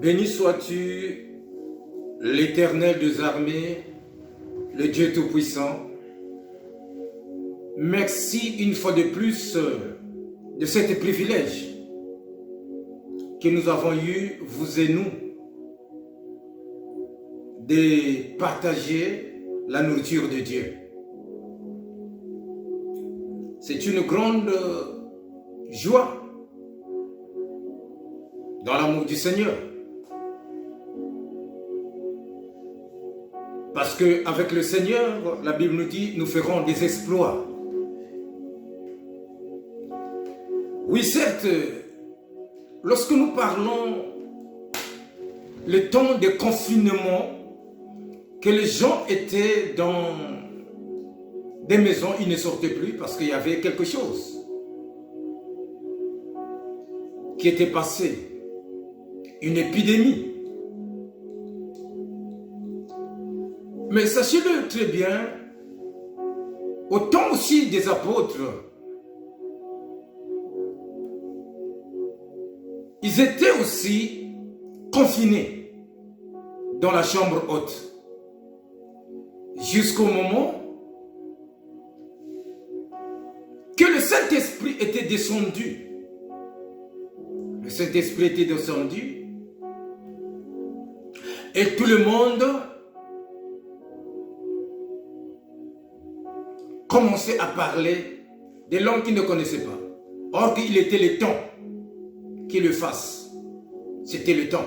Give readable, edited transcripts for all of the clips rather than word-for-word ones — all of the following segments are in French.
Béni sois-tu, l'Éternel des armées, le Dieu Tout-Puissant. Merci une fois de plus de ce privilège que nous avons eu, vous et nous, de partager la nourriture de Dieu. C'est une grande joie dans l'amour du Seigneur. Parce qu'avec le Seigneur, la Bible nous dit, nous ferons des exploits. Oui, certes, lorsque nous parlons le temps de confinement, que les gens étaient dans des maisons, ils ne sortaient plus parce qu'il y avait quelque chose qui était passé, une épidémie. Mais sachez-le très bien, au temps aussi des apôtres, ils étaient aussi confinés dans la chambre haute. Jusqu'au moment que le Saint-Esprit était descendu. Le Saint-Esprit était descendu et tout le monde commençait à parler des langues qu'ils ne connaissaient pas. Or qu'il était le temps qu'il le fasse. C'était le temps.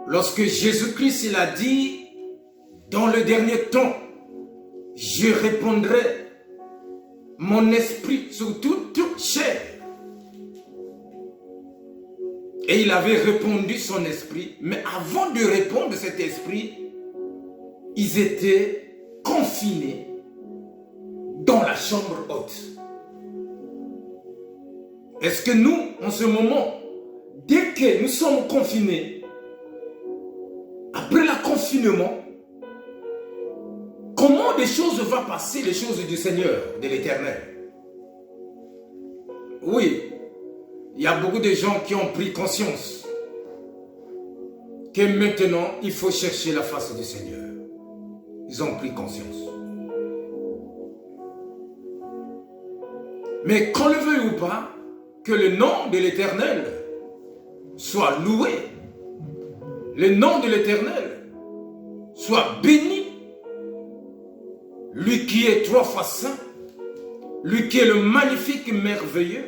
Lorsque Jésus-Christ il a dit, dans le dernier temps, je répandrai mon esprit sur toute chair. Et il avait répandu son esprit, mais avant de répandre cet esprit, ils étaient confinés dans la chambre haute. Est-ce que nous, en ce moment, dès que nous sommes confinés, après le confinement, comment des choses vont passer, les choses du Seigneur, de l'Éternel? Oui, il y a beaucoup de gens qui ont pris conscience que maintenant, il faut chercher la face du Seigneur. Ils ont pris conscience. Mais qu'on le veuille ou pas, que le nom de l'Éternel soit loué, le nom de l'Éternel soit béni, lui qui est 3 fois saint, lui qui est le magnifique merveilleux,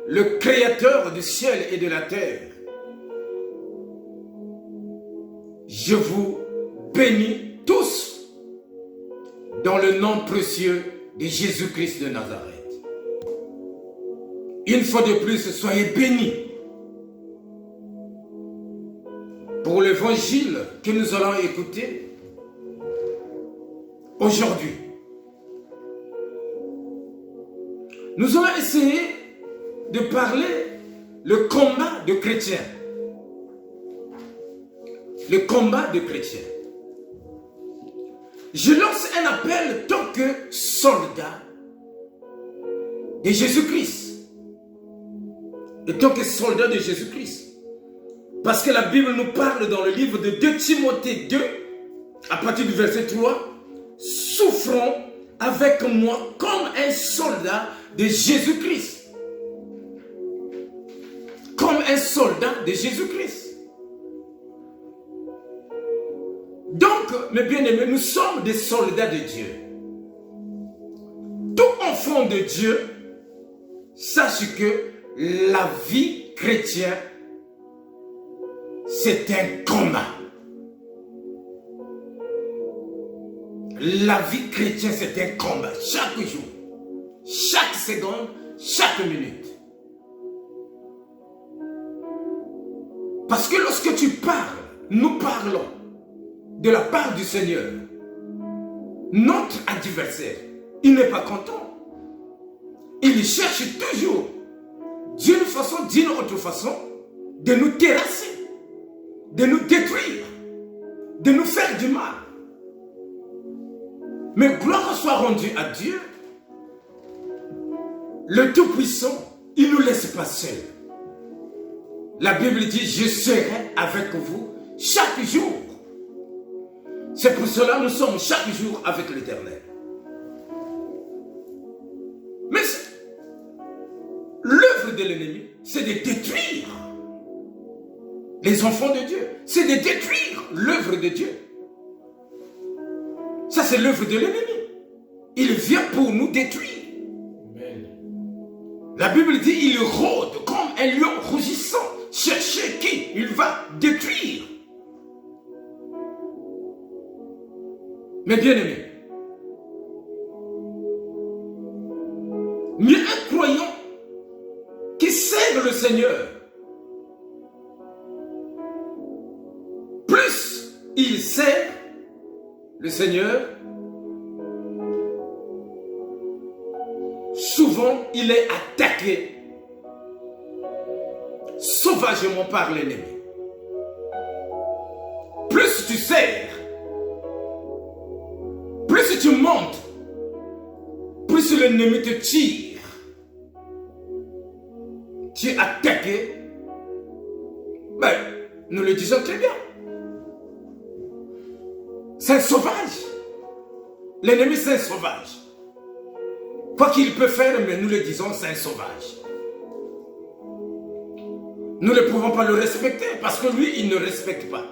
le créateur du ciel et de la terre. Je vous bénis tous dans le nom précieux de Jésus-Christ de Nazareth. Une fois de plus, soyez bénis pour l'évangile que nous allons écouter aujourd'hui. Nous allons essayer de parler le combat de chrétiens. Le combat de chrétiens. Je lance un appel tant que soldat de Jésus-Christ. Et tant que soldat de Jésus-Christ. Parce que la Bible nous parle dans le livre de 2 Timothée 2, à partir du verset 3, souffrons avec moi comme un soldat de Jésus-Christ. Comme un soldat de Jésus-Christ. Donc, mes bien-aimés, nous sommes des soldats de Dieu. Tout enfant de Dieu, sache que la vie chrétienne, c'est un combat. La vie chrétienne, c'est un combat. Chaque jour, chaque seconde, chaque minute. Parce que lorsque tu parles, nous parlons de la part du Seigneur. Notre adversaire, il n'est pas content. Il cherche toujours, d'une façon, d'une autre façon, de nous terrasser, de nous détruire, de nous faire du mal. Mais gloire soit rendue à Dieu, le Tout-Puissant, il ne nous laisse pas seuls. La Bible dit, je serai avec vous chaque jour. C'est pour cela que nous sommes chaque jour avec l'Éternel. Mais l'œuvre de l'ennemi, c'est de détruire les enfants de Dieu. C'est de détruire l'œuvre de Dieu. Ça, c'est l'œuvre de l'ennemi. Il vient pour nous détruire. Amen. La Bible dit, il rôde comme un lion rougissant. Cherchez qui il va détruire. Mais bien aimé, mieux un croyant qui sert le Seigneur, plus il sert le Seigneur, souvent il est attaqué sauvagement par l'ennemi. Plus tu sers, plus tu montes, plus l'ennemi te tire. Tu es attaqué. Ben, nous le disons très bien. C'est un sauvage. L'ennemi, c'est un sauvage. Quoi qu'il peut faire, mais nous le disons, c'est un sauvage. Nous ne pouvons pas le respecter parce que lui, il ne respecte pas.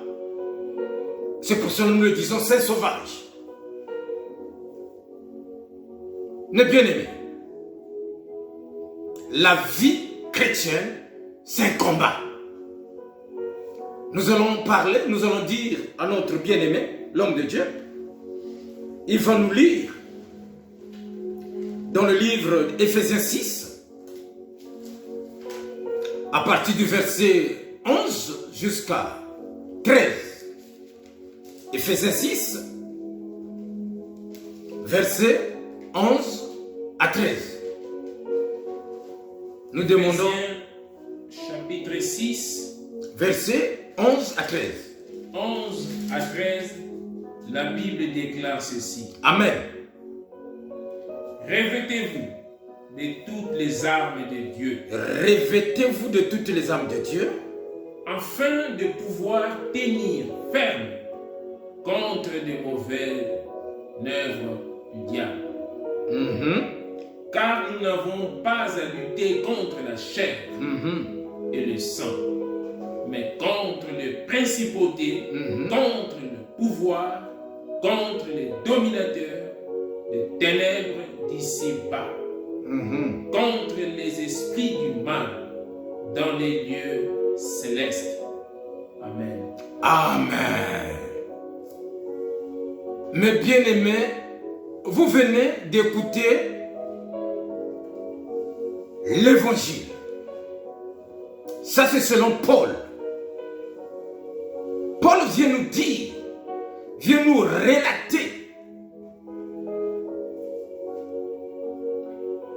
C'est pour ça que nous le disons, c'est un sauvage. Mais bien aimé, la vie chrétienne, c'est un combat. Nous allons parler, nous allons dire à notre bien-aimé, l'homme de Dieu, il va nous lire dans le livre Éphésiens 6, à partir du verset 11 jusqu'à 13. Éphésiens 6, verset 11 à 13. Nous demandons... Chapitre 6, verset 11 à 13. 11 à 13, la Bible déclare ceci. Amen. Revêtez-vous de toutes les armes de Dieu. Revêtez-vous de toutes les armes de Dieu. Afin de pouvoir tenir ferme contre les mauvaises œuvres du diable. Car nous n'avons pas à lutter contre la chair et le sang, mais contre les principautés, contre le pouvoir, contre les dominateurs des ténèbres d'ici-bas, contre les esprits du mal dans les lieux célestes. Amen. Amen. Mes bien-aimés, vous venez d'écouter l'évangile. Ça, c'est selon Paul. Paul vient nous dire, vient nous relater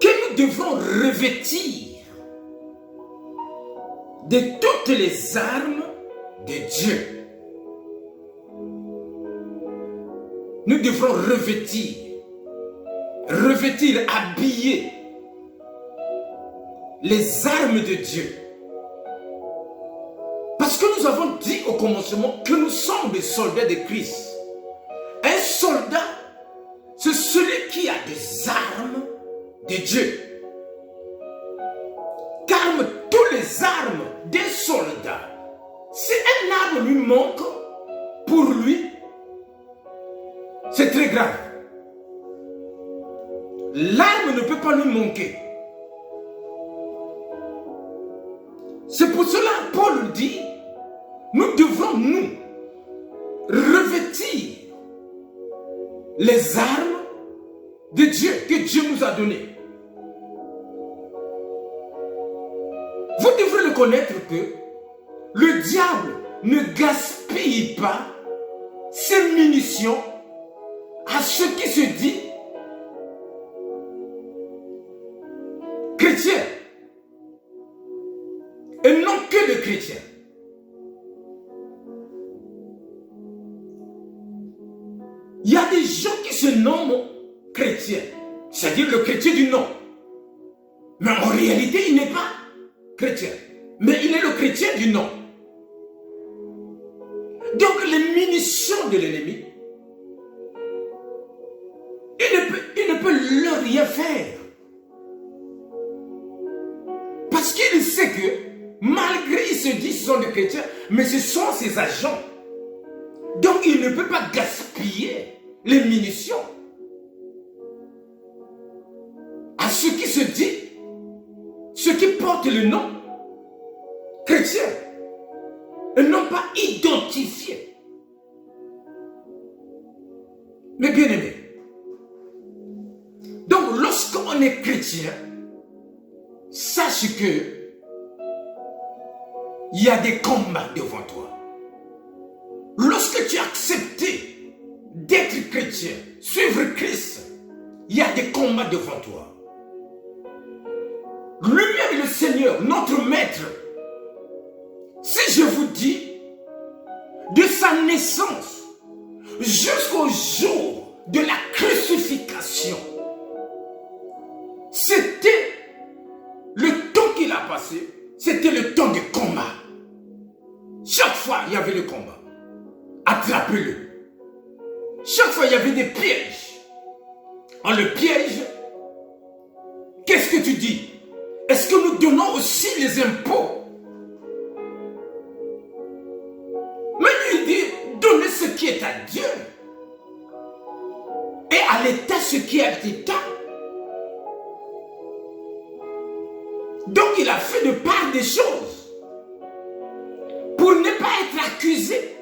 que nous devrons revêtir de toutes les armes de Dieu. Nous devrons revêtir, habiller les armes de Dieu. Parce que nous avons dit au commencement que nous sommes des soldats de Christ. Un soldat, c'est celui qui a des armes de Dieu. Car toutes les armes des soldats, si un arme lui manque, pour lui, c'est très grave. L'arme ne peut pas lui manquer. C'est pour cela que Paul dit, nous devons nous revêtir les armes de Dieu que Dieu nous a données. Vous devrez le connaître que le diable ne gaspille pas ses munitions à ce qui se dit chrétien et non que de chrétiens. Il y a des gens qui se nomment chrétiens, c'est-à-dire le chrétien du nom. Mais en réalité, il n'est pas chrétien. Mais il est le chrétien du non. Donc les munitions de l'ennemi, il ne peut leur rien faire. Parce qu'il sait que, malgré ils se disent ce sont des chrétiens, mais ce sont ses agents. Donc il ne peut pas gaspiller les munitions à ceux qui se disent, ceux qui portent le nom chrétien et non pas identifié. Mais bien aimé, donc lorsqu'on est chrétien, sache que il y a des combats devant toi. Lorsque tu as accepté d'être chrétien, suivre Christ, il y a des combats devant toi. Lui-même le Seigneur, notre Maître, si je vous dis, de sa naissance jusqu'au jour de la crucifixion, c'était le temps qu'il a passé, c'était le temps de combat. Chaque fois, il y avait le combat. Attrapez-le. Chaque fois, il y avait des pièges. On le piège. Qu'est-ce que tu dis? Est-ce que nous donnons aussi les impôts? Mais il dit, donnez ce qui est à Dieu. Et à l'État ce qui est à l'État. Donc il a fait de part des choses pour ne pas être accusé.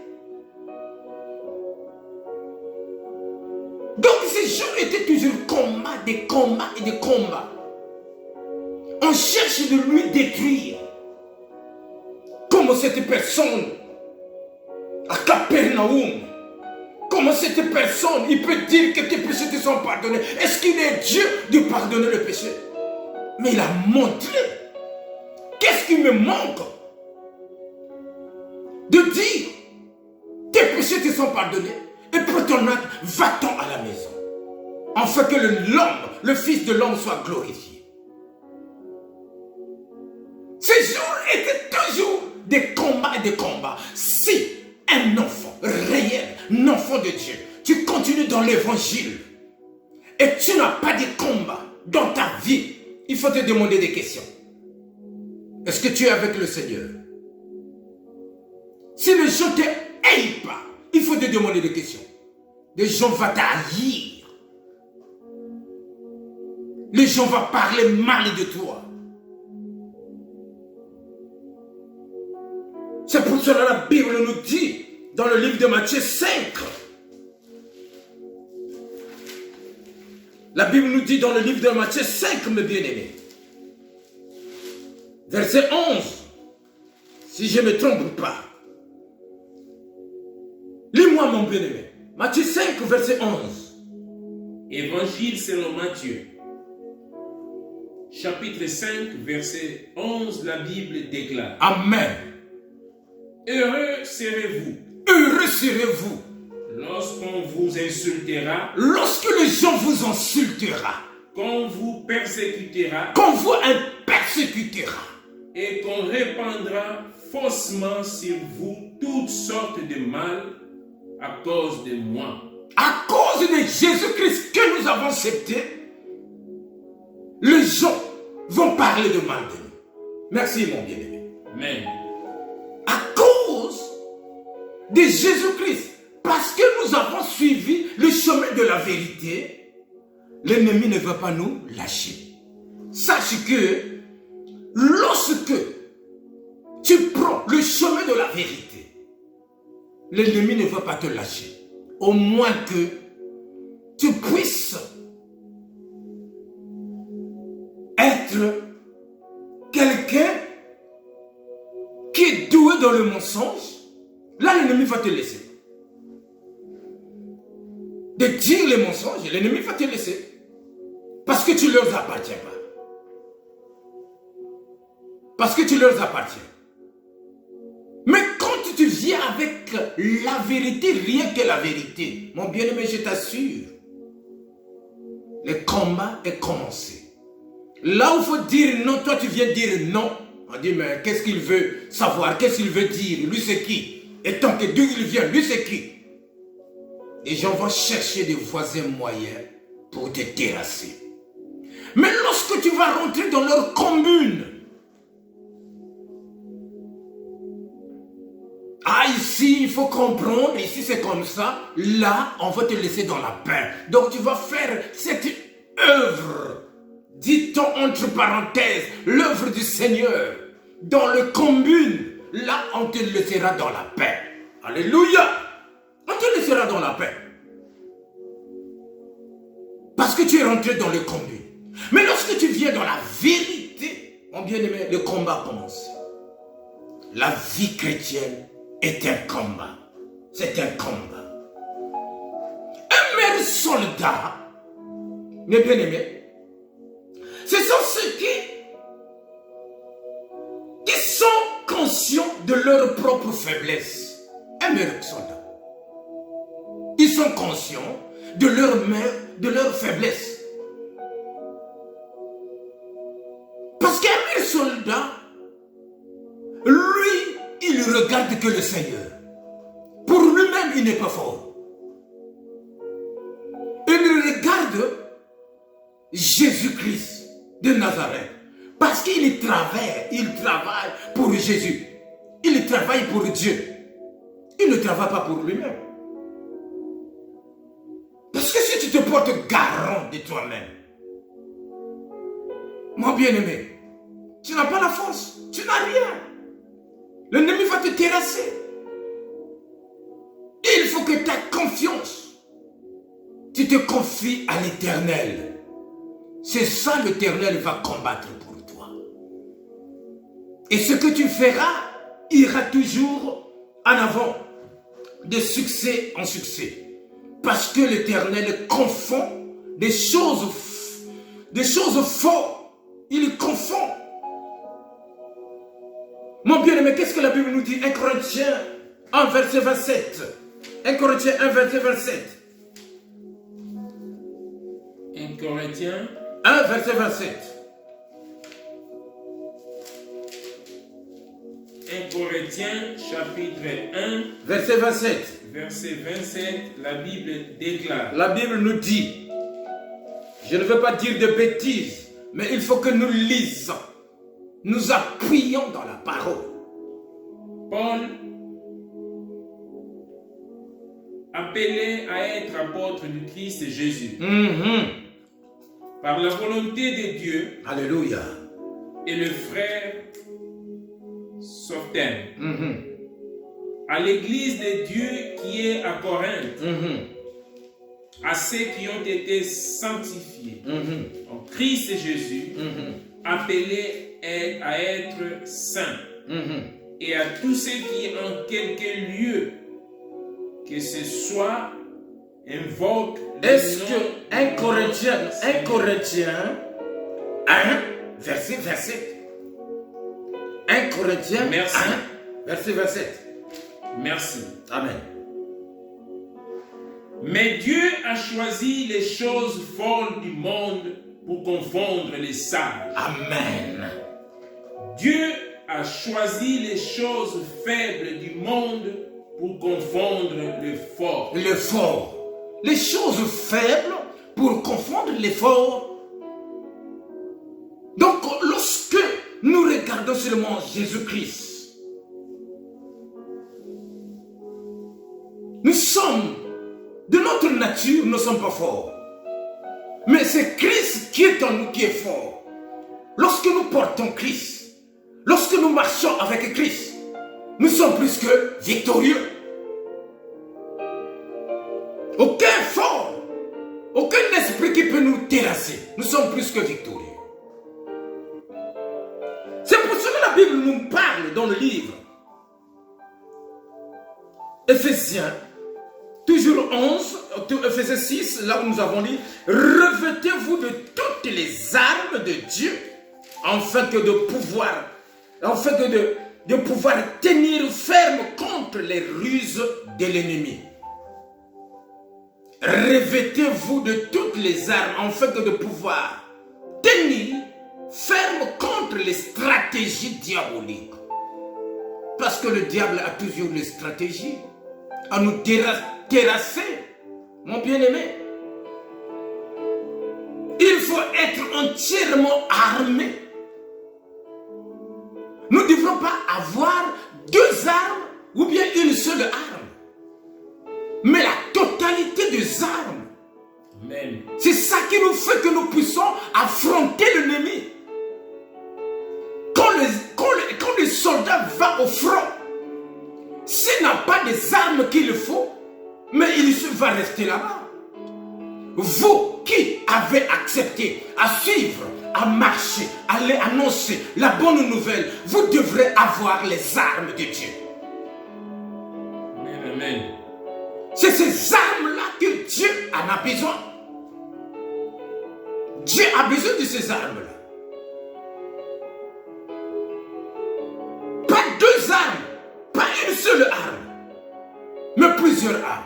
Donc ces jours étaient toujours des combats et des combats. On cherche de lui détruire. Comme cette personne à Capernaum. Comment cette personne, il peut dire que tes péchés te sont pardonnés. Est-ce qu'il est Dieu de pardonner le péché? Mais il a montré. Qu'est-ce qui me manque? De dire, tes péchés te sont pardonnés. Et pour ton acte, va-t'en à la maison. Afin que l'homme, le Fils de l'homme soit glorifié. Ces jours étaient toujours des combats et des combats. Si un enfant réel, un enfant de Dieu, tu continues dans l'évangile et tu n'as pas de combat dans ta vie, il faut te demander des questions. Est-ce que tu es avec le Seigneur? Si les gens ne t'aiment pas, il faut te demander des questions. Les gens vont t'haïr. Les gens vont parler mal de toi. C'est pour cela que la Bible nous dit dans le livre de Matthieu 5. La Bible nous dit dans le livre de Matthieu 5, mes bien-aimés. Verset 11. Si je ne me trompe pas. Lis-moi mon bien-aimé. Matthieu 5, verset 11. Évangile selon Matthieu. Chapitre 5, verset 11, la Bible déclare. Amen. Heureux serez-vous. Heureux serez-vous. Lorsqu'on vous insultera. Lorsque les gens vous insultera. Qu'on vous persécutera. Qu'on vous persécutera. Et qu'on répandra faussement sur vous toutes sortes de mal à cause de moi. À cause de Jésus-Christ que nous avons accepté, les gens vont parler de mal de nous. Merci mon bien-aimé. Amen. À cause de Jésus-Christ, parce que nous avons suivi le chemin de la vérité, l'ennemi ne va pas nous lâcher. Sache que lorsque tu prends le chemin de la vérité, l'ennemi ne va pas te lâcher. Au moins que tu puisses être quelqu'un qui est doué dans le mensonge. Là, l'ennemi va te laisser. De dire les mensonges, l'ennemi va te laisser. Parce que tu ne leur appartiens pas. Parce que tu leur appartiens. Mais quand tu viens avec la vérité, rien que la vérité, mon bien-aimé, je t'assure, le combat est commencé. Là où il faut dire non, toi tu viens dire non, On dit, mais qu'est-ce qu'il veut savoir? Qu'est-ce qu'il veut dire? Lui, c'est qui? Et tant que d'où il vient, lui, c'est qui? Les gens vont chercher des voisins moyens pour te terrasser. Mais lorsque tu vas rentrer dans leur commune, ah, ici, il faut comprendre, ici c'est comme ça, là, on va te laisser dans la paix. Donc tu vas faire cette œuvre, dit-on entre parenthèses, l'œuvre du Seigneur, dans le commune, là, on te laissera dans la paix. Alléluia! On te laissera dans la paix. Parce que tu es rentré dans le commune. Mais lorsque tu viens dans la vérité, mon bien-aimé, le combat commence. La vie chrétienne est un combat. C'est un combat. Un même soldat, mes bien-aimés, ce sont ceux qui sont conscients de leur propre faiblesse. Un même soldat. Ils sont conscients de leur faiblesse. Parce qu'un même soldat, lui, il regarde que le Seigneur. Pour lui-même, il n'est pas fort. Il regarde Jésus-Christ de Nazareth. Parce qu'il travaille pour Jésus. Il travaille pour Dieu. Il ne travaille pas pour lui-même. Parce que si tu te portes garant de toi-même, mon bien-aimé, tu n'as pas la force, tu n'as rien. L'ennemi va te terrasser. Il faut que ta confiance, tu te confies à l'Éternel. C'est ça l'Éternel va combattre pour toi. Et ce que tu feras ira toujours en avant, de succès en succès. Parce que l'Éternel confond des choses fausses. Il confond. Mon bien-aimé, qu'est-ce que la Bible nous dit? 1 Corinthiens 1, verset 27. 1 Corinthiens 1, verset 27. 1 Corinthiens 1, verset 27. 1 Corinthiens, chapitre 1, Verset 27. verset 27, la Bible déclare. La Bible nous dit, je ne veux pas dire de bêtises, mais il faut que nous lisions. Nous appuyons dans la parole. Paul, appelé à être apôtre du Christ Jésus, par la volonté de Dieu, Alléluia. et le frère Sostène, à l'église de Dieu qui est à Corinthe, à ceux qui ont été sanctifiés en Christ Jésus, appelés à être saints, et à tous ceux qui en quelque lieu que ce soit invoquent Est-ce que 1 Corinthiens 1, verset 27. 1 Corinthiens 1, verset 27. Merci. Amen. Mais Dieu a choisi les choses folles du monde pour confondre les sages. Amen. Dieu a choisi les choses faibles du monde pour confondre le fort. Le fort. Les choses faibles pour confondre les forts. Donc, lorsque nous regardons seulement Jésus-Christ, nous sommes, de notre nature, nous ne sommes pas forts. Mais c'est Christ qui est en nous qui est fort. Lorsque nous portons Christ, lorsque nous marchons avec Christ, nous sommes plus que victorieux. Aucun fort, aucun esprit qui peut nous terrasser, nous sommes plus que victorieux. C'est pour cela que la Bible nous parle dans le livre Éphésiens, toujours 11, Éphésiens 6, là où nous avons dit, revêtez-vous de toutes les armes de Dieu, afin que de pouvoir tenir ferme contre les ruses de l'ennemi. Revêtez-vous de toutes les armes, afin que de pouvoir tenir ferme contre les stratégies stratégie diabolique. Parce que le diable a toujours une stratégie à nous terrasser, mon bien-aimé. Il faut être entièrement armé. Nous ne devons pas avoir 2 armes ou bien une seule arme, mais la totalité des armes. Amen. C'est ça qui nous fait que nous puissions affronter l'ennemi. Quand le soldat va au front, s'il n'a pas des armes qu'il faut, mais il va rester là-bas. Vous qui avez accepté à suivre, à marcher, à aller annoncer la bonne nouvelle, vous devrez avoir les armes de Dieu. Amen. Amen. C'est ces armes-là que Dieu en a besoin. Dieu a besoin de ces armes-là. Pas 2 armes, pas une seule arme, mais plusieurs armes.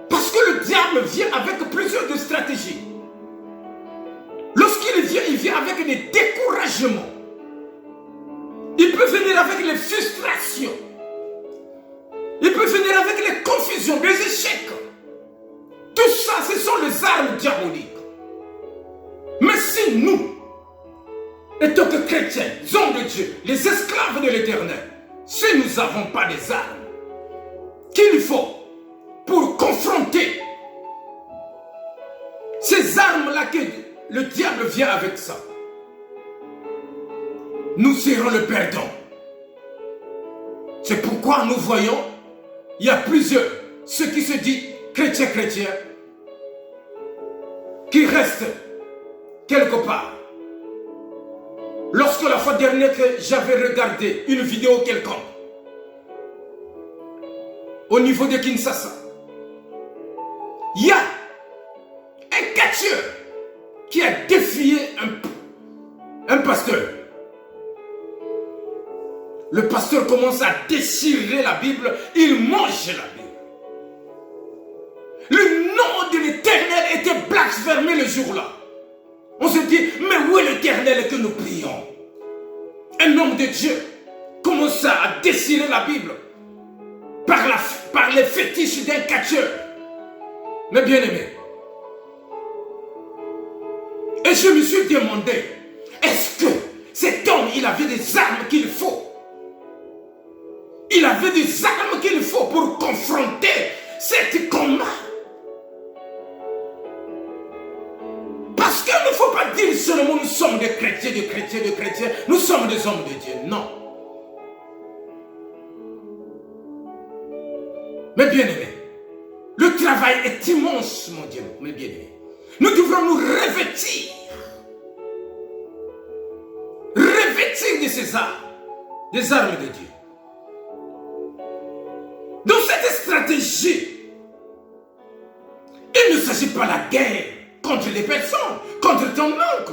Parce que le diable vient avec plusieurs de stratégies. Lorsqu'il vient, il vient avec des découragements. Il peut venir avec les frustrations. Il peut venir avec les confusions, les échecs. Tout ça, ce sont les armes diaboliques. Mais si nous, étant que chrétiens, hommes de Dieu, les esclaves de l'Éternel, si nous n'avons pas des armes qu'il faut pour confronter ces armes-là que le diable vient avec ça, nous serons le perdant. C'est pourquoi nous voyons, il y a plusieurs, ceux qui se disent chrétiens, qui restent quelque part. Lorsque la fois dernière que j'avais regardé une vidéo quelconque, au niveau de Kinshasa, il y a un catcheur qui a défié un pasteur. Le pasteur commence à déchirer la Bible, il mange la Bible. Le nom de l'Éternel était blasphémé le jour-là. On se dit, mais où est l'Éternel que nous prions? Un homme de Dieu commence à déchirer la Bible par les fétiches d'un catcheur. Mais bien aimé, et je me suis demandé, est-ce que cet homme, il avait des armes qu'il faut? Il avait des armes qu'il faut pour confronter cet combat. Parce qu'il ne faut pas dire seulement nous sommes des chrétiens, nous sommes des hommes de Dieu. Non. Mais bien aimé, le travail est immense, mon Dieu, mes bien-aimés. Nous devrons nous revêtir de ces armes, des armes de Dieu. Dans cette stratégie, il ne s'agit pas de la guerre contre les personnes, contre ton oncle.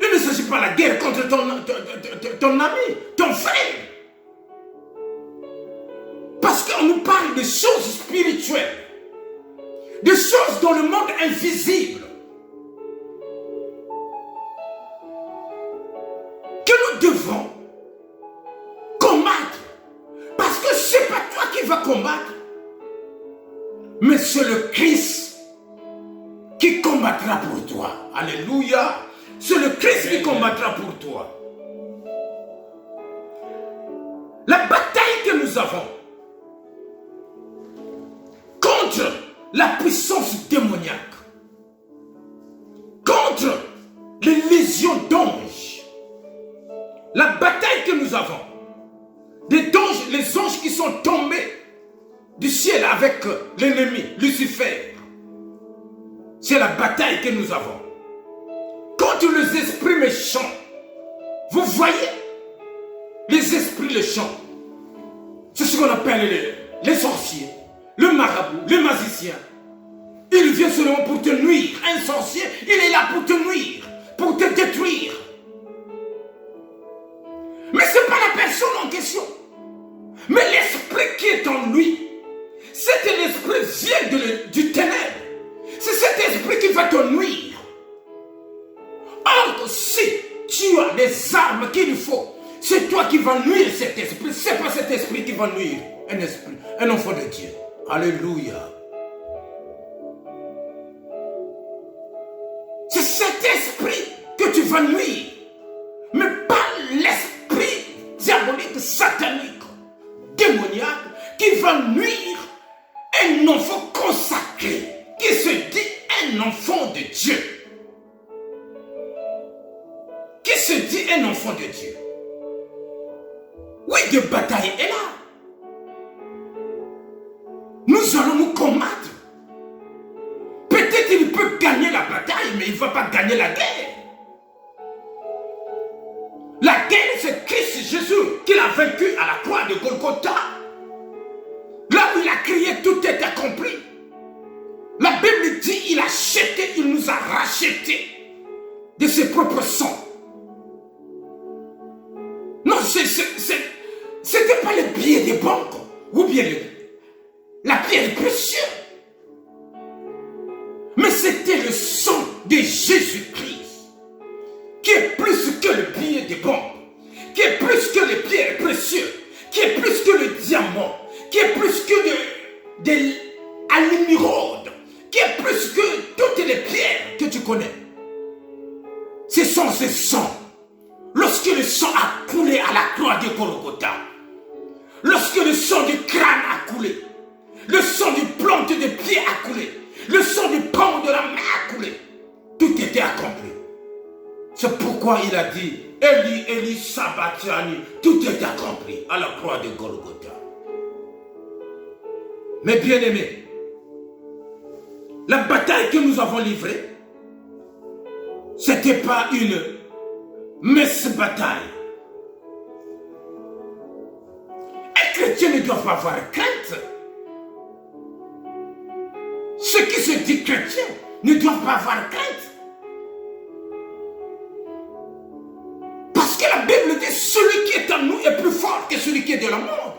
Il ne s'agit pas de la guerre contre ton ami, ton frère. Parce qu'on nous parle de choses spirituelles, de choses dans le monde invisible, que nous devons combattre. Parce que ce n'est pas toi qui vas combattre, mais c'est le Christ qui combattra pour toi. Alléluia. C'est le Christ qui combattra pour toi. La bataille que nous avons contre la puissance démoniaque, contre les légions d'anges, la bataille que nous avons, les anges qui sont tombés du ciel avec l'ennemi, Lucifer, c'est la bataille que nous avons. Contre les esprits méchants, vous voyez, les esprits méchants, c'est ce qu'on appelle les sorciers, le marabout, le magicien. Il vient seulement pour te nuire. Un sorcier, il est là pour te nuire, pour te détruire. Mais ce n'est pas la personne en question, mais l'esprit qui est en lui. Cet esprit vient du ténèbre. C'est cet esprit qui va te nuire. Or, si tu as les armes armes qu'il faut. C'est toi qui vas nuire cet esprit. Ce n'est pas cet esprit qui va nuire un enfant de Dieu. Alléluia. C'est cet esprit que tu vas nuire. Mais pas l'esprit diabolique, satanique, démoniaque qui va nuire un enfant consacré, qui se dit un enfant de Dieu. Qui se dit un enfant de Dieu. Oui, de bataille est là. Nous allons nous combattre. Peut-être il peut gagner la bataille, mais il ne va pas gagner la guerre. La guerre, c'est Christ Jésus qui l'a vaincu à la croix de Golgotha. Là où il a crié, tout est accompli. La Bible dit, il a acheté, il nous a rachetés de ses propres sangs. Non, c'était pas le billet des banques, ou bien la pierre précieuse. Mais c'était le sang de Jésus-Christ, qui est plus que le billet des banques, qui est plus que les pierres précieuses, qui est plus que le diamant, qui est plus que de l'émeraude, qui est plus que toutes les pierres que tu connais. Ce sont ces sangs. Lorsque le sang a coulé à la croix de Golgotha, lorsque le sang du crâne a coulé, le sang du plante de pied a coulé, le sang du palme de la main a coulé, tout était accompli. C'est pourquoi il a dit, Eli, Eli, sabachthani, tout est accompli à la croix de Golgotha. Mais bien aimés, la bataille que nous avons livrée, ce n'était pas une messe bataille. Un chrétien ne doit pas avoir crainte. Ceux qui se disent chrétiens ne doivent pas avoir crainte. Parce que la Bible dit, celui qui est en nous est plus fort que celui qui est de la monde.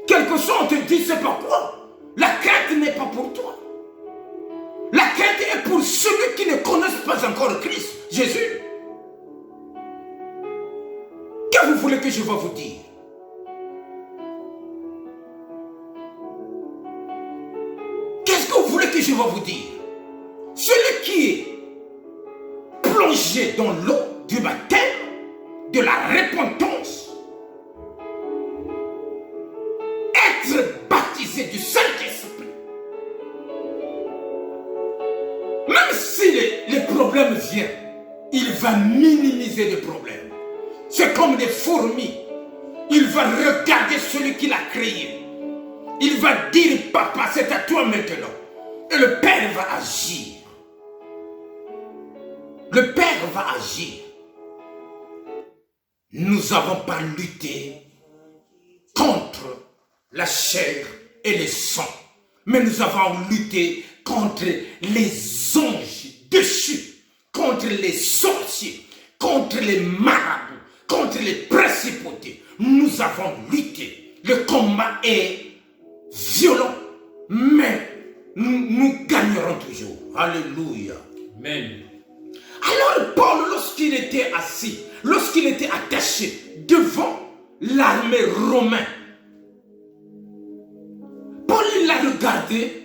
Quelque chose on te dit, c'est pourquoi. La crainte n'est pas pour toi. La crainte est pour ceux qui ne connaissent pas encore Christ, Jésus. Que vous voulez que je vais vous dire? Qu'est-ce que vous voulez que je vais vous dire? Celui qui est plongé dans l'eau du baptême, de la repentance, être baptisé du Saint-Esprit, même si les problèmes viennent, il va minimiser les problèmes. C'est comme des fourmis. Il va regarder celui qui l'a créé. Il va dire, papa, c'est à toi maintenant. Et le Père va agir. Le Père va agir. Nous n'avons pas lutté contre la chair et le sang. Mais nous avons lutté contre les anges déchus, contre les sorciers, contre les marabouts, contre les principautés. Nous avons lutté. Le combat est violent, mais nous gagnerons toujours. Alléluia. Amen. Alors Paul, lorsqu'il était assis, lorsqu'il était attaché devant l'armée romaine, Paul l'a regardé.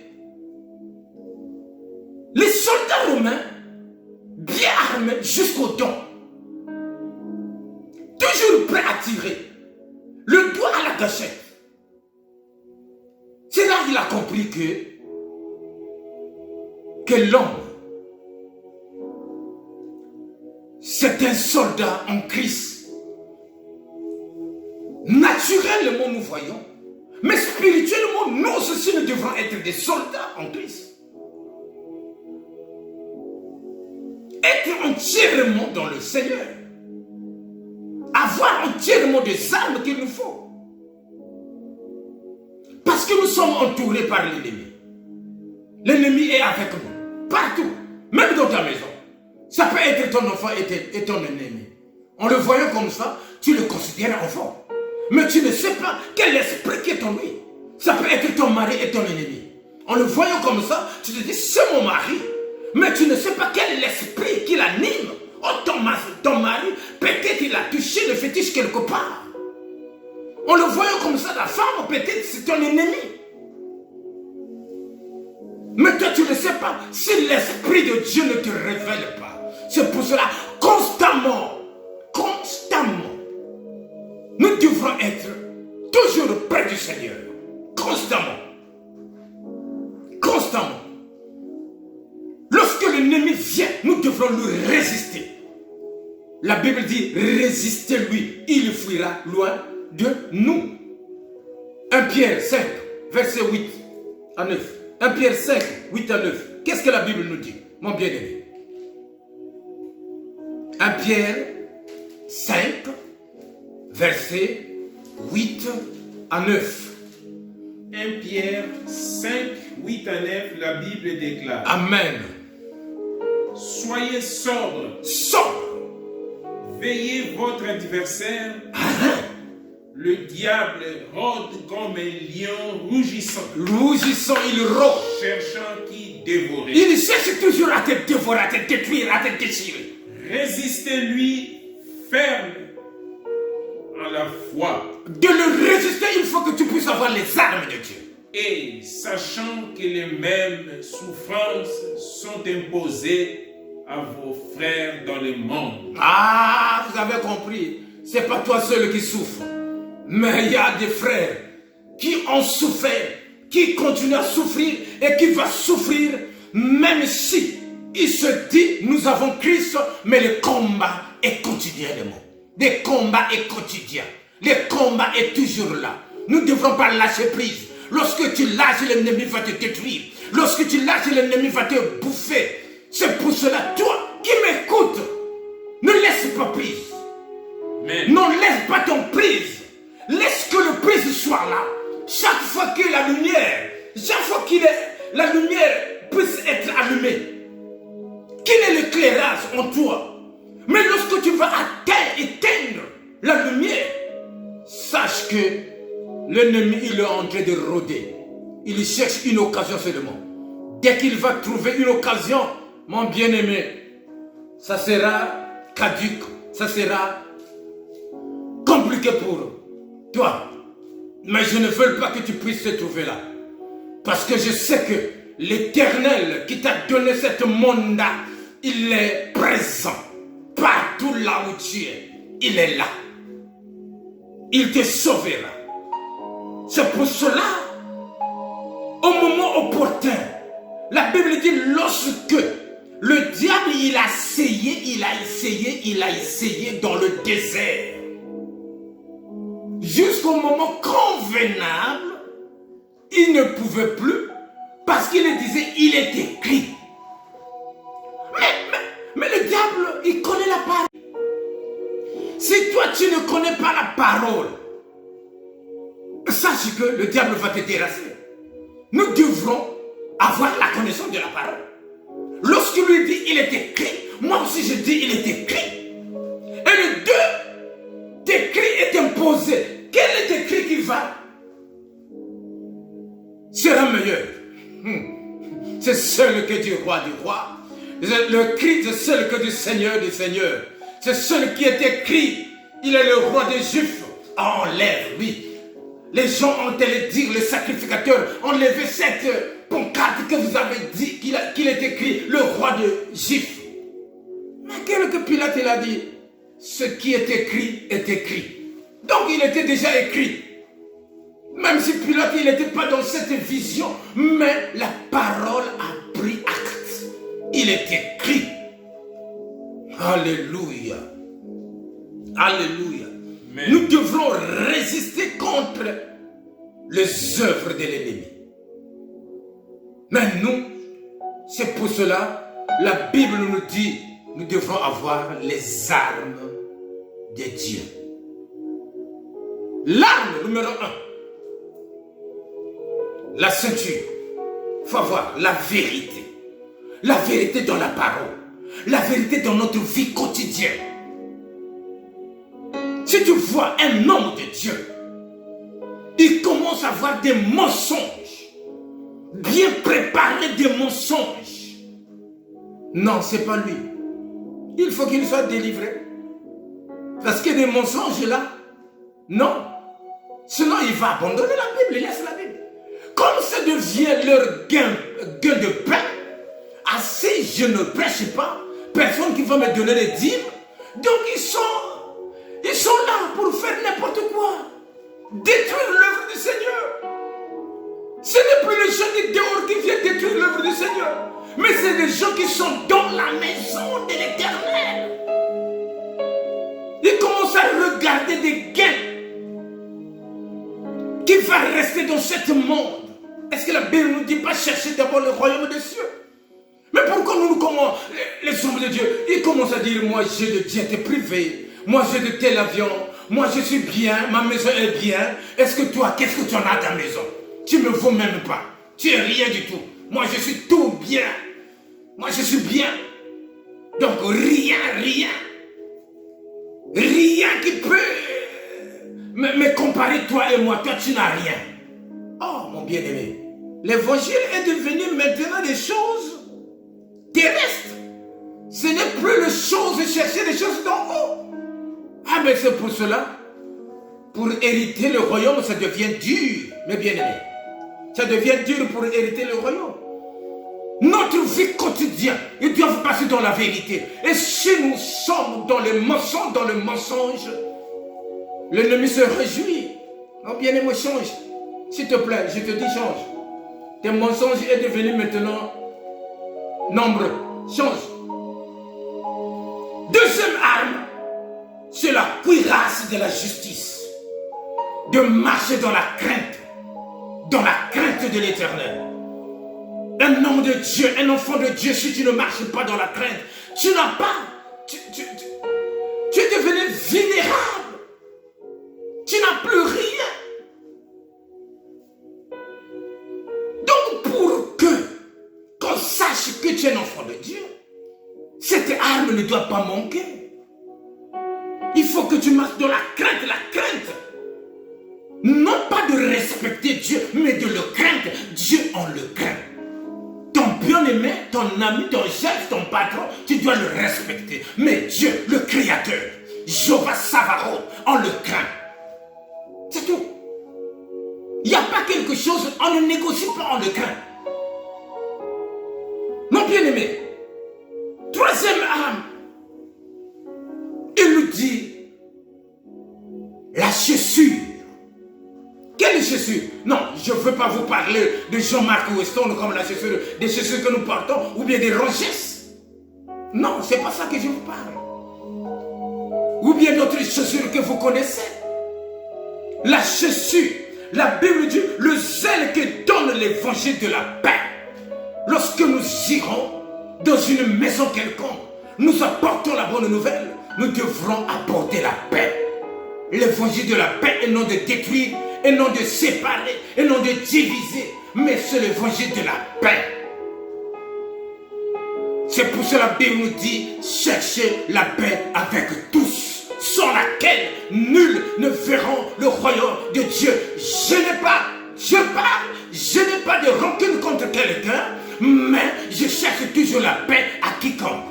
Les soldats romains, bien armés jusqu'aux dents, toujours prêts à tirer, le doigt à la gâchette. C'est là qu'il a compris que l'homme, c'est un soldat en Christ. Naturellement, nous voyons, mais spirituellement, nous aussi, nous devrons être des soldats en Christ. Être entièrement dans le Seigneur. Avoir entièrement des armes qu'il nous faut. Parce que nous sommes entourés par l'ennemi. L'ennemi est avec nous. Partout. Même dans ta maison. Ça peut être ton enfant et ton ennemi. En le voyant comme ça, tu le considères enfant. Mais tu ne sais pas quel esprit qui est en lui. Ça peut être ton mari et ton ennemi. En le voyant comme ça, tu te dis, c'est mon mari. Mais tu ne sais pas quel est l'esprit qui l'anime Oh, ton mari, peut-être il a touché le fétiche quelque part. On le voyait comme ça, la femme, peut-être c'est ton ennemi. Mais toi, tu ne sais pas. Si l'Esprit de Dieu ne te révèle pas, c'est pour cela, constamment, nous devrons être toujours près du Seigneur. Constamment. Lorsque l'ennemi vient, nous devrons lui résister. La Bible dit, résistez-lui, il fuira loin de nous. 1 Pierre 5, verset 8 à 9. 1 Pierre 5, 8 à 9. Qu'est-ce que la Bible nous dit, mon bien-aimé? 1 Pierre 5, verset 8 à 9. 1 Pierre 5, 8 à 9, la Bible déclare. Amen. Soyez sobres. Veillez votre adversaire. Le diable rôde comme un lion rougissant. Il rôde. Cherchant qui dévorer. Il cherche toujours à te dévorer, à te détruire, à te déchirer. Résistez-lui ferme en la foi. De le résister, il faut que tu puisses avoir les armes de Dieu. Et sachant que les mêmes souffrances sont imposées à vos frères dans le monde. Ah, vous avez compris. C'est pas toi seul qui souffre. Mais il y a des frères qui ont souffert, qui continuent à souffrir et qui vont souffrir même si il se dit nous avons Christ, mais le combat est continuellement. Le combat est quotidien. Le combat est toujours là. Nous ne devrons pas lâcher prise. Lorsque tu lâches, l'ennemi va te détruire. Lorsque tu lâches, l'ennemi va te bouffer. C'est pour cela, toi qui m'écoutes, ne laisse pas prise. Amen. Non, laisse pas ton prise. Laisse que le prise soit là. Chaque fois que la lumière, la lumière puisse être allumée. Qu'il ait l'éclairage en toi. Mais lorsque tu vas éteindre la lumière, sache que l'ennemi, il est en train de rôder. Il cherche une occasion seulement. Dès qu'il va trouver une occasion, mon bien-aimé, ça sera caduque, ça sera compliqué pour toi. Mais je ne veux pas que tu puisses te trouver là. Parce que je sais que l'Éternel qui t'a donné cette mandat, il est présent. Partout là où tu es, il est là. Il te sauvera. C'est pour cela, au moment opportun, la Bible dit lorsque le diable il a essayé dans le désert. Jusqu'au moment convenable, il ne pouvait plus parce qu'il disait il est écrit. Mais le diable, il connaît la parole. Si toi tu ne connais pas la parole, sache que le diable va te terrasser. Nous devrons avoir la connaissance de la parole. Lorsqu'il lui dit il est écrit, moi aussi je dis il est écrit. Et le deux décrit est imposé. Quel est écrit qui va sera meilleur? C'est seul que du roi du roi. Le Christ est seul que du Seigneur des seigneurs. C'est celui qui est écrit. Il est le roi des Juifs. Enlève-lui. Les gens ont allé dire, le sacrificateur, enlevez cette pancarte que vous avez dit qu'il est écrit, le roi des Juifs. Mais quel que Pilate il a dit, ce qui est écrit est écrit. Donc il était déjà écrit. Même si Pilate il n'était pas dans cette vision, mais la parole a pris acte. Il est écrit. Alléluia. Alléluia. Amen. Nous devrons résister contre les œuvres de l'ennemi. Mais nous, c'est pour cela, la Bible nous dit, nous devrons avoir les armes de Dieu. L'arme numéro 1, la ceinture. Il faut avoir la vérité. La vérité dans la parole. La vérité dans notre vie quotidienne. Si tu vois un homme de Dieu, il commence à avoir des mensonges, bien préparés des mensonges. Non, ce n'est pas lui. Il faut qu'il soit délivré. Parce qu'il y a des mensonges là. Non. Sinon, il va abandonner la Bible, il laisse la Bible. Comme ça devient leur gain de pain, si je ne prêche pas, personne qui va me donner les dîmes. Donc ils sont là pour faire n'importe quoi. Détruire l'œuvre du Seigneur. Ce n'est plus les gens qui dehors qui viennent détruire l'œuvre du Seigneur. Mais c'est les gens qui sont dans la maison de l'Éternel. Ils commencent à regarder des gains qui va rester dans ce monde. Est-ce que la Bible ne nous dit pas chercher d'abord le royaume des cieux? Mais pourquoi les hommes de Dieu, ils commencent à dire, moi j'ai de jet privé, moi j'ai de tel avion, moi je suis bien, ma maison est bien. Est-ce que toi, qu'est-ce que tu en as à ta maison? Tu ne me vaux même pas. Tu es rien du tout. Moi je suis tout bien. Moi je suis bien. Donc rien qui peut me comparer toi et moi. Toi tu n'as rien. Oh mon bien-aimé, l'évangile est devenu maintenant des choses terrestres. Ce n'est plus les choses de chercher des choses d'en haut. Ah mais c'est pour cela, pour hériter le royaume, ça devient dur, mes bien-aimés. Ça devient dur pour hériter le royaume. Notre vie quotidienne, ils doivent passer dans la vérité. Et si nous sommes dans le mensonge, l'ennemi se réjouit. Oh bien-aimé, change. S'il te plaît, je te dis change. Tes mensonges est devenu maintenant nombreux. Change. Deuxième arme, c'est la cuirasse de la justice. De marcher dans la crainte de l'Éternel. Un homme de Dieu, un enfant de Dieu, si tu ne marches pas dans la crainte, tu n'as pas, tu es devenu vulnérable. Tu n'as plus rien. Donc pour qu'on sache que tu es un enfant de Dieu, cette arme ne doit pas manquer. Il faut que tu marches dans la crainte. Non pas de respecter Dieu, mais de le craindre. Dieu, on le craint. Ton bien-aimé, ton ami, ton chef, ton patron, tu dois le respecter. Mais Dieu, le Créateur, Jéhovah Sabaoth, on le craint. C'est tout. Il n'y a pas quelque chose, on ne négocie pas, on le craint. Mon bien-aimé, troisième arme, il nous dit la chaussure. Quelle chaussure? Non, je ne veux pas vous parler de Jean-Marc Weston comme la chaussure, des chaussures que nous portons ou bien des Rogers. Non, ce n'est pas ça que je vous parle. Ou bien d'autres chaussures que vous connaissez. La chaussure, la Bible dit, le zèle que donne l'évangile de la paix. Lorsque nous irons dans une maison quelconque, nous apportons la bonne nouvelle, nous devrons apporter la paix. L'évangile de la paix et non de détruire, et non de séparer, et non de diviser, mais c'est l'évangile de la paix. C'est pour cela que la Bible nous dit, cherchez la paix avec tous, sans laquelle nul ne verra le royaume de Dieu. Je n'ai pas de rancune contre quelqu'un, mais je cherche toujours la paix à quiconque.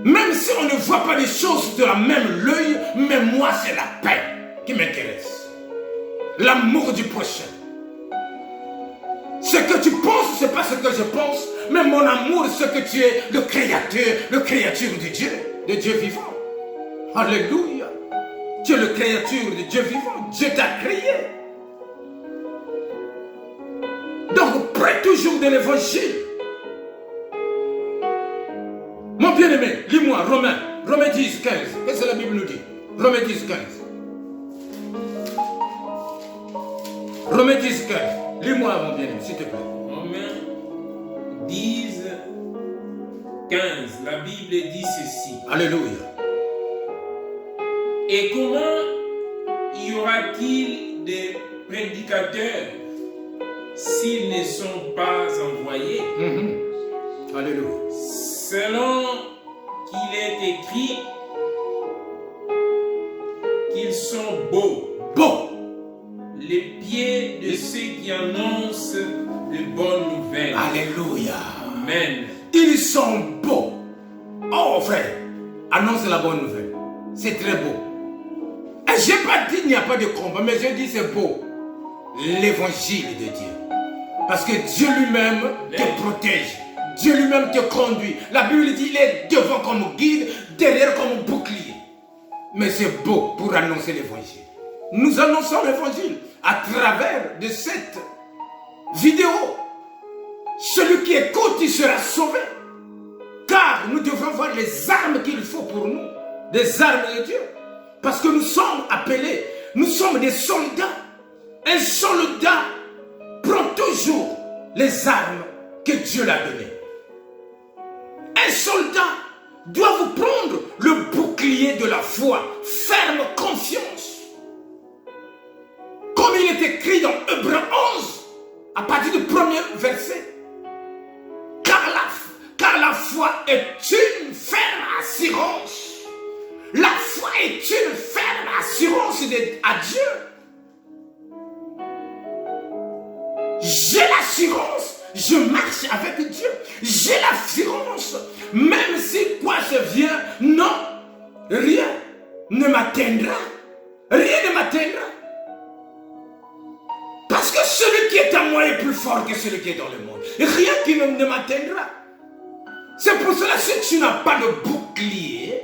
Même si on ne voit pas les choses de la même œil, mais moi c'est la paix qui m'intéresse. L'amour du prochain. Ce que tu penses, ce n'est pas ce que je pense, mais mon amour, c'est que tu es le créature de Dieu vivant. Alléluia. Tu es le créature de Dieu vivant. Dieu t'a créé. Donc, près toujours de l'évangile. Mon bien-aimé, lis-moi Romains 10, 15. Qu'est-ce que la Bible nous dit? Romains 10, 15. Romains 10, 15. Lis-moi, mon bien-aimé, s'il te plaît. Romains 10, 15. La Bible dit ceci. Alléluia. Et comment y aura-t-il des prédicateurs s'ils ne sont pas envoyés? Alléluia. Selon qu'il est écrit qu'ils sont beaux. Les pieds de ceux qui annoncent de bonnes nouvelles. Alléluia. Amen. Ils sont beaux. Oh frère, annonce la bonne nouvelle. C'est très beau. Et je n'ai pas dit qu'il n'y a pas de combat, mais je dis c'est beau. L'évangile de Dieu. Parce que Dieu lui-même te protège. Dieu lui-même te conduit. La Bible dit il est devant comme guide, derrière comme bouclier. Mais c'est beau pour annoncer l'évangile. Nous annonçons l'évangile à travers de cette vidéo. Celui qui écoute, il sera sauvé. Car nous devons voir les armes qu'il faut pour nous. Des armes de Dieu. Parce que nous sommes appelés, nous sommes des soldats. Un soldat prend toujours les armes que Dieu l'a données. Un soldat doit vous prendre le bouclier de la foi. Ferme confiance. Comme il est écrit dans Hébreux 11, à partir du premier verset. Car la foi est une ferme assurance. La foi est une ferme assurance à Dieu. J'ai l'assurance, je marche avec Dieu. J'ai l'assurance, même si quoi je viens, non, rien ne m'atteindra. Rien ne m'atteindra. Parce que celui qui est en moi est plus fort que celui qui est dans le monde. Rien qui ne m'atteindra. C'est pour cela que si tu n'as pas de bouclier,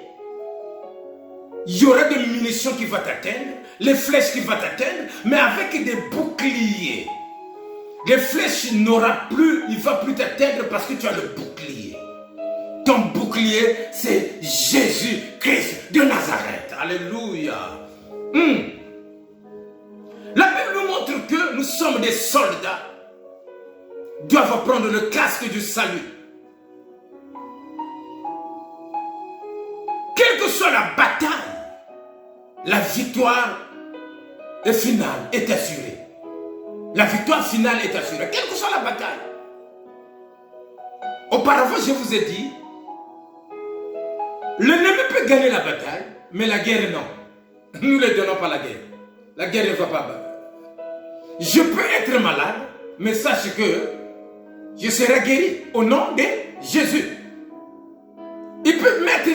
il y aura des munitions qui vont t'atteindre, les flèches qui vont t'atteindre, mais avec des boucliers. Les flèches n'aura plus, il ne va plus t'atteindre parce que tu as le bouclier. Ton bouclier, c'est Jésus-Christ de Nazareth. Alléluia. La Bible nous montre que nous sommes des soldats. Doivent prendre le casque du salut. Quelle que soit la bataille, la victoire finale est assurée. La victoire finale est assurée, quelle que soit la bataille. Auparavant, je vous ai dit, l'ennemi peut gagner la bataille, mais la guerre non. Nous ne donnons pas la guerre. La guerre ne va pas battre. Je peux être malade, mais sache que je serai guéri au nom de Jésus. Il peut mettre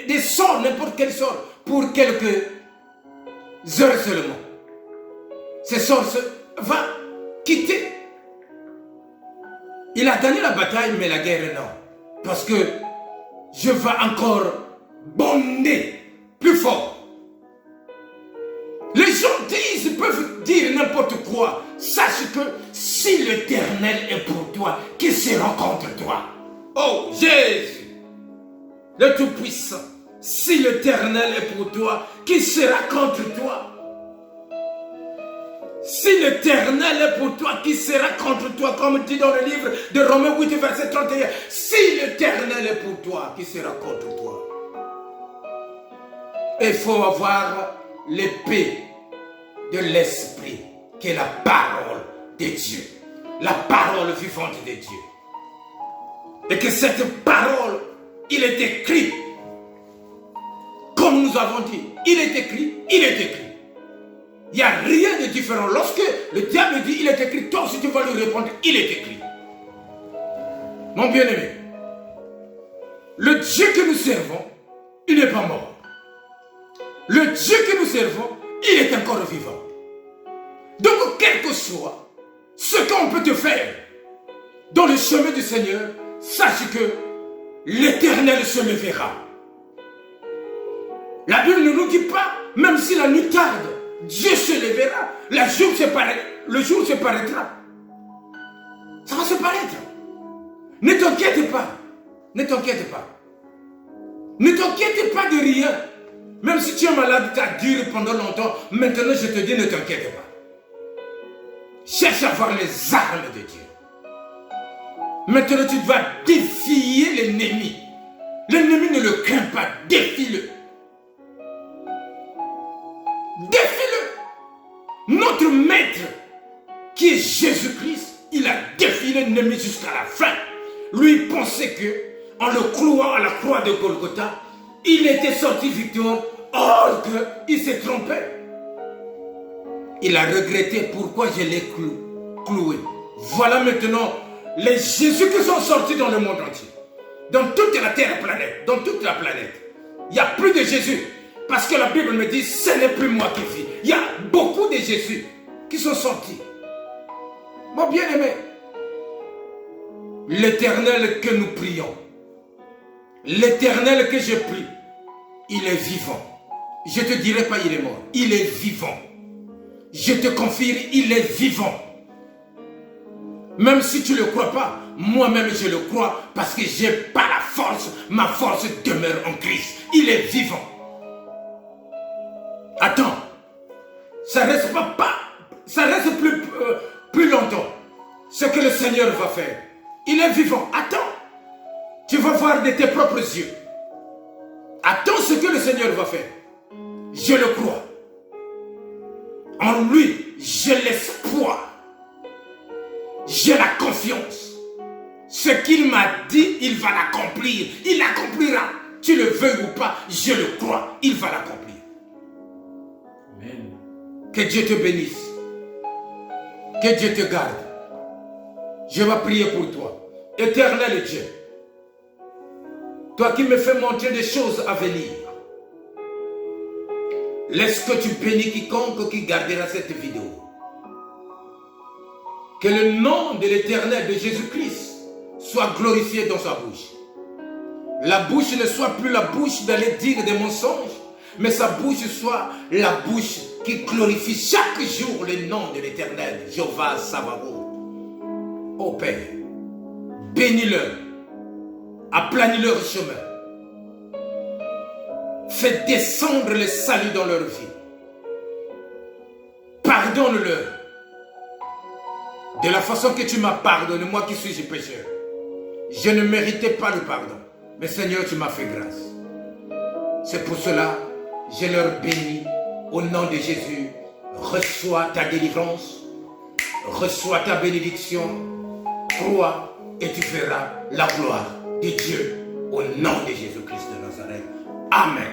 des sorts, n'importe quel sort, pour quelques heures seulement. Ces sorts vont quitter. Il a gagné la bataille, mais la guerre non. Parce que je vais encore bonder plus fort. Les gens disent, ils peuvent dire n'importe quoi. Sache que si l'Éternel est pour toi, qui sera contre toi? Oh Jésus, le Tout-Puissant, si l'Éternel est pour toi, qui sera contre toi? Si l'Éternel est pour toi, qui sera contre toi? Comme dit dans le livre de Romains 8, verset 31. Si l'Éternel est pour toi, qui sera contre toi? Il faut avoir l'épée de l'Esprit, qui est la parole de Dieu. La parole vivante de Dieu. Et que cette parole, il est écrit. Comme nous avons dit, il est écrit, il est écrit. Il n'y a rien de différent. Lorsque le diable dit il est écrit, toi aussi tu vas lui répondre, il est écrit. Mon bien-aimé, le Dieu que nous servons, il n'est pas mort. Le Dieu que nous servons, il est encore vivant. Donc, quel que soit ce qu'on peut te faire dans le chemin du Seigneur, sache que l'Éternel se lèvera. La Bible ne nous dit pas, même si la nuit tarde, Dieu se lèvera, le jour se paraîtra. Ça va se paraître. Ne t'inquiète pas. Ne t'inquiète pas. Ne t'inquiète pas de rien. Même si tu es malade, tu as duré pendant longtemps, maintenant je te dis, ne t'inquiète pas. Cherche à voir les armes de Dieu. Maintenant tu dois défier l'ennemi. L'ennemi ne le craint pas, défie-le. Défie-le. Notre maître, qui est Jésus-Christ, il a défié l'ennemi jusqu'à la fin. Lui pensait que, en le clouant à la croix de Golgotha, il était sorti victorieux, or qu'il s'est trompé. Il a regretté pourquoi je l'ai cloué. Voilà maintenant les Jésus qui sont sortis dans le monde entier. dans toute la terre planète, dans toute la planète. Il n'y a plus de Jésus. Parce que la Bible me dit, ce n'est plus moi qui vis. Il y a beaucoup de Jésus qui sont sortis. Mon bien-aimé, l'Éternel que nous prions, l'Éternel que je prie, il est vivant. Je ne te dirai pas il est mort, il est vivant. Je te confirme, il est vivant. Même si tu ne le crois pas, moi-même je le crois parce que je n'ai pas la force. Ma force demeure en Christ. Il est vivant. Attends, ça ne reste pas, ça reste plus longtemps. Ce que le Seigneur va faire. Il est vivant. Attends, tu vas voir de tes propres yeux. Attends ce que le Seigneur va faire. Je le crois. En lui, j'ai l'espoir. J'ai la confiance. Ce qu'il m'a dit, il va l'accomplir. Il l'accomplira. Tu le veux ou pas, je le crois. Il va l'accomplir. Amen. Que Dieu te bénisse. Que Dieu te garde. Je vais prier pour toi. Éternel Dieu, toi qui me fais montrer des choses à venir, laisse que tu bénis quiconque qui gardera cette vidéo. Que le nom de l'Éternel de Jésus-Christ soit glorifié dans sa bouche. La bouche ne soit plus la bouche d'aller dire des mensonges, mais sa bouche soit la bouche qui glorifie chaque jour le nom de l'Éternel, Jéhovah Sabaoth. Ô Père, bénis-leur, aplanis leur chemin, fais descendre le salut dans leur vie, pardonne-leur de la façon que tu m'as pardonné, moi qui suis pécheur. Je ne méritais pas le pardon, mais Seigneur, tu m'as fait grâce. C'est pour cela, je leur bénis au nom de Jésus. Reçois ta délivrance, reçois ta bénédiction, crois et tu feras la gloire de Dieu au nom de Jésus-Christ de Nazareth. Amen.